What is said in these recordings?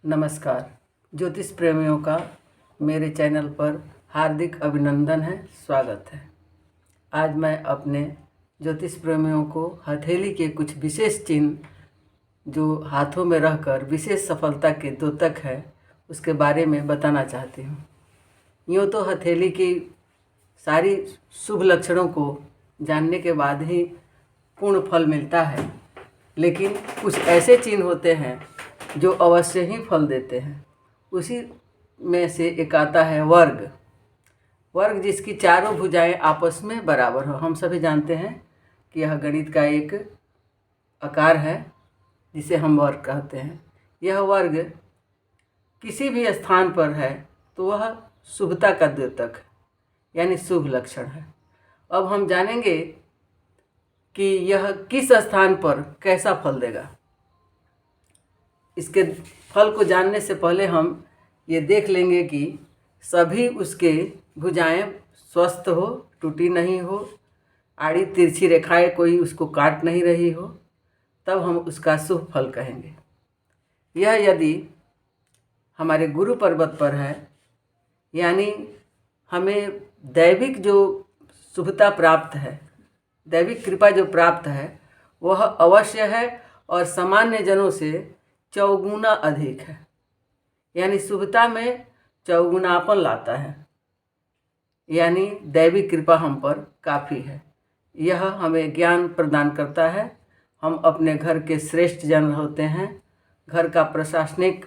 नमस्कार। ज्योतिष प्रेमियों का मेरे चैनल पर हार्दिक अभिनंदन है, स्वागत है। आज मैं अपने ज्योतिष प्रेमियों को हथेली के कुछ विशेष चिन्ह जो हाथों में रहकर विशेष सफलता के द्योतक है उसके बारे में बताना चाहती हूँ। यूँ तो हथेली की सारी शुभ लक्षणों को जानने के बाद ही पूर्ण फल मिलता है, लेकिन कुछ ऐसे चिन्ह होते हैं जो अवश्य ही फल देते हैं। उसी में से एक आता है वर्ग। वर्ग जिसकी चारों भुजाएं आपस में बराबर हो। हम सभी जानते हैं कि यह गणित का एक आकार है जिसे हम वर्ग कहते हैं। यह वर्ग किसी भी स्थान पर है तो वह शुभता का द्योतक है, यानी शुभ लक्षण है। अब हम जानेंगे कि यह किस स्थान पर कैसा फल देगा। इसके फल को जानने से पहले हम ये देख लेंगे कि सभी उसके भुजाएं स्वस्थ हो, टूटी नहीं हो, आड़ी तिरछी रेखाएं कोई उसको काट नहीं रही हो, तब हम उसका शुभ फल कहेंगे। यह यदि हमारे गुरु पर्वत पर है, यानी हमें दैविक जो शुभता प्राप्त है, दैविक कृपा जो प्राप्त है, वह अवश्य है और सामान्य जनों से चौगुना अधिक है, यानी शुभता में चौगुनापन लाता है, यानी दैविक कृपा हम पर काफ़ी है। यह हमें ज्ञान प्रदान करता है। हम अपने घर के श्रेष्ठ जन होते हैं। घर का प्रशासनिक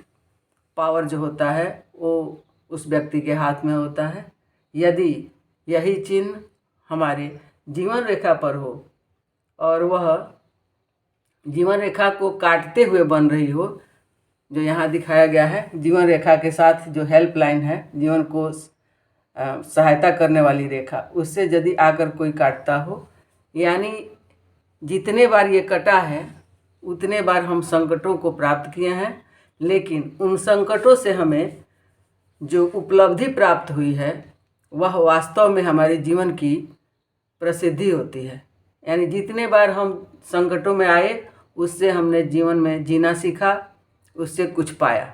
पावर जो होता है वो उस व्यक्ति के हाथ में होता है। यदि यही चिन्ह हमारे जीवन रेखा पर हो और वह जीवन रेखा को काटते हुए बन रही हो, जो यहाँ दिखाया गया है, जीवन रेखा के साथ जो हेल्पलाइन है, जीवन को सहायता करने वाली रेखा, उससे यदि आकर कोई काटता हो, यानी जितने बार ये कटा है उतने बार हम संकटों को प्राप्त किए हैं, लेकिन उन संकटों से हमें जो उपलब्धि प्राप्त हुई है वह वास्तव में हमारे जीवन की प्रसिद्धि होती है। यानी जितने बार हम संकटों में आए उससे हमने जीवन में जीना सीखा, उससे कुछ पाया।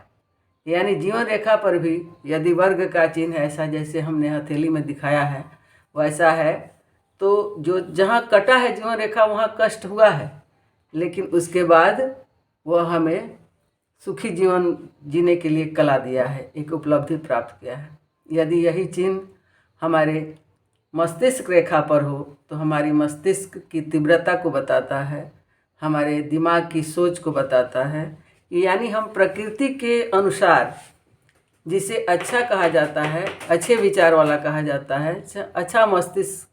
यानी जीवन रेखा पर भी यदि वर्ग का चिन्ह ऐसा जैसे हमने हथेली में दिखाया है वैसा है, तो जो जहाँ कटा है जीवन रेखा वहाँ कष्ट हुआ है, लेकिन उसके बाद वह हमें सुखी जीवन जीने के लिए कला दिया है, एक उपलब्धि प्राप्त किया है। यदि यही चिन्ह हमारे मस्तिष्क रेखा पर हो तो हमारी मस्तिष्क की तीव्रता को बताता है, हमारे दिमाग की सोच को बताता है। यानी हम प्रकृति के अनुसार जिसे अच्छा कहा जाता है, अच्छे विचार वाला कहा जाता है, अच्छा मस्तिष्क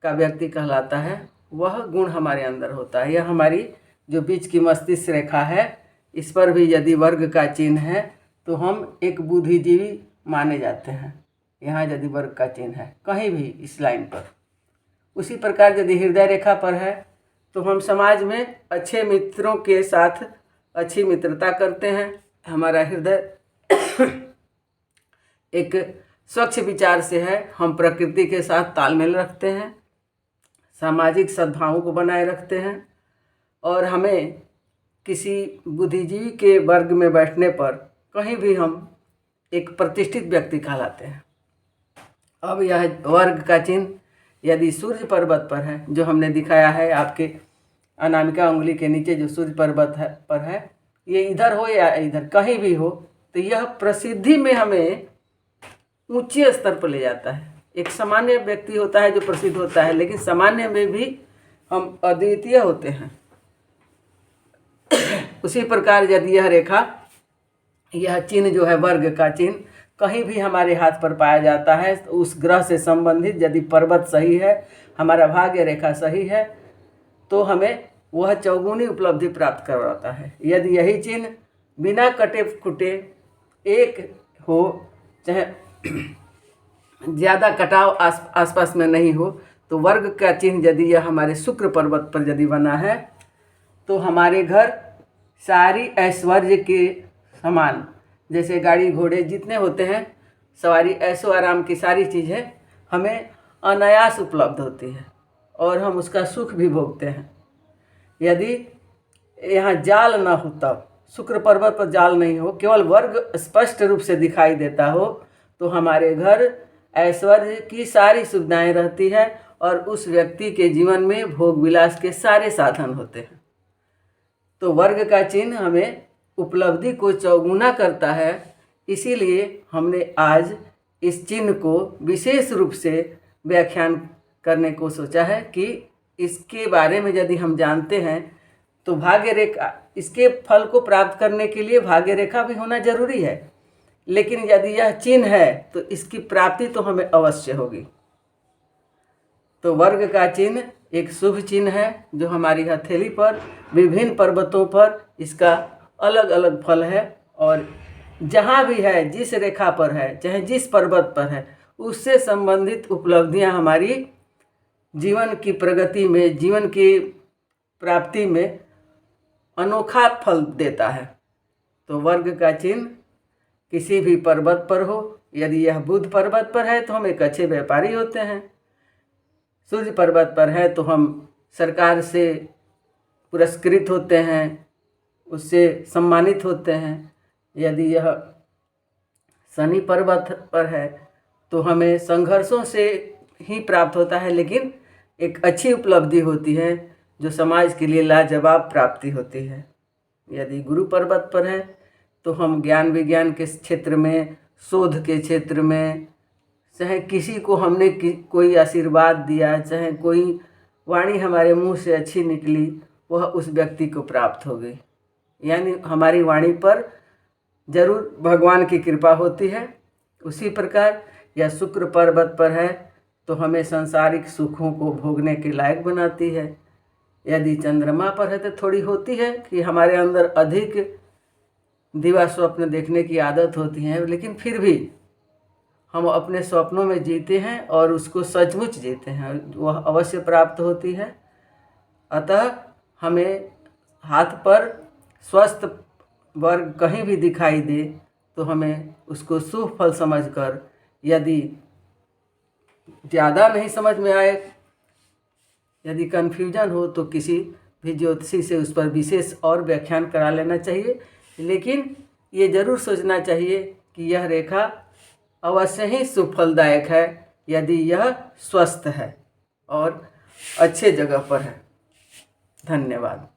का व्यक्ति कहलाता है, वह गुण हमारे अंदर होता है। यह हमारी जो बीच की मस्तिष्क रेखा है, इस पर भी यदि वर्ग का चिन्ह है तो हम एक बुद्धिजीवी माने जाते हैं। यहाँ यदि वर्ग का चिन्ह है कहीं भी इस लाइन पर। उसी प्रकार यदि हृदय रेखा पर है तो हम समाज में अच्छे मित्रों के साथ अच्छी मित्रता करते हैं। हमारा हृदय एक स्वच्छ विचार से है, हम प्रकृति के साथ तालमेल रखते हैं, सामाजिक सद्भावों को बनाए रखते हैं और हमें किसी बुद्धिजीवी के वर्ग में बैठने पर कहीं भी हम एक प्रतिष्ठित व्यक्ति कहलाते हैं। अब यह वर्ग का चिन्ह यदि सूर्य पर्वत पर है, जो हमने दिखाया है आपके अनामिका उंगली के नीचे जो सूर्य पर्वत पर है, ये इधर हो या इधर कहीं भी हो, तो यह प्रसिद्धि में हमें ऊंचे स्तर पर ले जाता है। एक सामान्य व्यक्ति होता है जो प्रसिद्ध होता है, लेकिन सामान्य में भी हम अद्वितीय होते हैं। उसी प्रकार यदि यह रेखा, यह चिन्ह जो है वर्ग का चिन्ह कहीं भी हमारे हाथ पर पाया जाता है, तो उस ग्रह से संबंधित यदि पर्वत सही है, हमारा भाग्य रेखा सही है, तो हमें वह चौगुनी उपलब्धि प्राप्त करवाता है। यदि यही चिन्ह बिना कटे कुटे एक हो, चाहे ज़्यादा कटाव आसपास में नहीं हो, तो वर्ग का चिन्ह यदि यह हमारे शुक्र पर्वत पर यदि बना है तो हमारे घर सारी ऐश्वर्य के समान, जैसे गाड़ी घोड़े जितने होते हैं, सवारी ऐशो आराम की सारी चीज़ें हमें अनायास उपलब्ध होती है और हम उसका सुख भी भोगते हैं। यदि यहाँ जाल न हो तब शुक्र पर्वत पर जाल नहीं हो, केवल वर्ग स्पष्ट रूप से दिखाई देता हो, तो हमारे घर ऐश्वर्य की सारी सुविधाएं रहती है और उस व्यक्ति के जीवन में भोग विलास के सारे साधन होते हैं। तो वर्ग का चिन्ह हमें उपलब्धि को चौगुना करता है, इसीलिए हमने आज इस चिन्ह को विशेष रूप से व्याख्यान करने को सोचा है कि इसके बारे में यदि हम जानते हैं तो भाग्य रेखा, इसके फल को प्राप्त करने के लिए भाग्य रेखा भी होना जरूरी है, लेकिन यदि यह चिन्ह है तो इसकी प्राप्ति तो हमें अवश्य होगी। तो वर्ग का चिन्ह एक शुभ चिन्ह है जो हमारी हथेली पर विभिन्न पर्वतों पर इसका अलग अलग फल है, और जहाँ भी है, जिस रेखा पर है, चाहे जिस पर्वत पर है, उससे संबंधित उपलब्धियाँ हमारी जीवन की प्रगति में, जीवन की प्राप्ति में अनोखा फल देता है। तो वर्ग का चिन्ह किसी भी पर्वत पर हो, यदि यह बुध पर्वत पर है तो हम एक अच्छे व्यापारी होते हैं, सूर्य पर्वत पर है तो हम सरकार से पुरस्कृत होते हैं, उससे सम्मानित होते हैं। यदि यह शनि पर्वत पर है तो हमें संघर्षों से ही प्राप्त होता है, लेकिन एक अच्छी उपलब्धि होती है जो समाज के लिए लाजवाब प्राप्ति होती है। यदि गुरु पर्वत पर है तो हम ज्ञान विज्ञान के क्षेत्र में, शोध के क्षेत्र में, चाहे किसी को हमने कोई आशीर्वाद दिया, चाहे कोई वाणी हमारे मुंह से अच्छी निकली, वह उस व्यक्ति को प्राप्त हो गई। यानी हमारी वाणी पर जरूर भगवान की कृपा होती है। उसी प्रकार यह शुक्र पर्वत पर है तो हमें सांसारिक सुखों को भोगने के लायक बनाती है। यदि चंद्रमा पर है तो थोड़ी होती है कि हमारे अंदर अधिक दिवा स्वप्न देखने की आदत होती है, लेकिन फिर भी हम अपने स्वप्नों में जीते हैं और उसको सचमुच जीते हैं, वह अवश्य प्राप्त होती है। अतः हमें हाथ पर स्वस्थ वर्ग कहीं भी दिखाई दे तो हमें उसको शुभ फल समझकर, यदि ज़्यादा नहीं समझ में आए, यदि कन्फ्यूजन हो तो किसी भी ज्योतिषी से उस पर विशेष और व्याख्यान करा लेना चाहिए। लेकिन ये ज़रूर सोचना चाहिए कि यह रेखा अवश्य ही शुभ फलदायक है यदि यह स्वस्थ है और अच्छे जगह पर है। धन्यवाद।